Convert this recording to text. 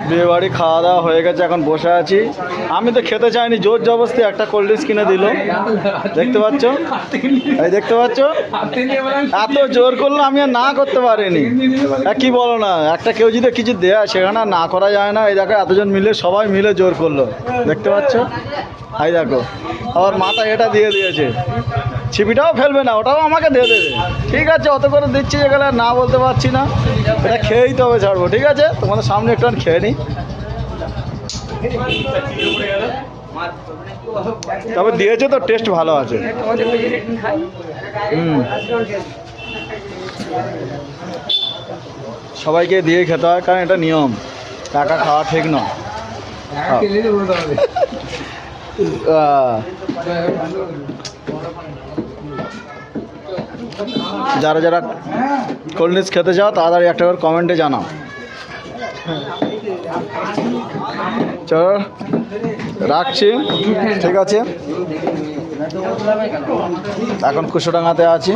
বিয়ে বাড়ি খাওয়া দাওয়া হয়ে গেছে, এখন বসে আছি। আমি তো খেতে চাইনি, জোর জবরদস্তি একটা কোল্ড ড্রিঙ্কস কিনে দিল। দেখতে পাচ্ছ, এই দেখতে পাচ্ছ, এত জোর করলো আমি আর না করতে পারিনি। কি বলো না, একটা কেউ যদি কিছু দেয় সেখানে আর না করা যায় না। এই দেখো এতজন মিলে সবাই মিলে জোর করলো, দেখতে পাচ্ছ। এই দেখো আবার মাথা এটা দিয়ে দিয়েছে, ছিপিটাও ফেলবে না, ওটাও আমাকে দিয়ে দেবে। ঠিক আছে, অত করে দিচ্ছি যেগুলো না বলতে পারছি না, এটা খেয়েই তবে ছাড়বো। ঠিক আছে, তোমাদের সামনে একটু খেয়ে নিই। তবে দিয়েছে তো, টেস্ট ভালো আছে। সবাইকে দিয়ে খেতে হয়, কারণ এটা নিয়ম, টাকা খাওয়া ঠিক নয়। যারা যারা কোল্ড ড্রিঙ্কস খেতে চাও তাড়াতাড়ি একটা করে কমেন্টে জানাও। চলো রাখছি, ঠিক আছে। এখন কুশোডাঙ্গাতে আছি।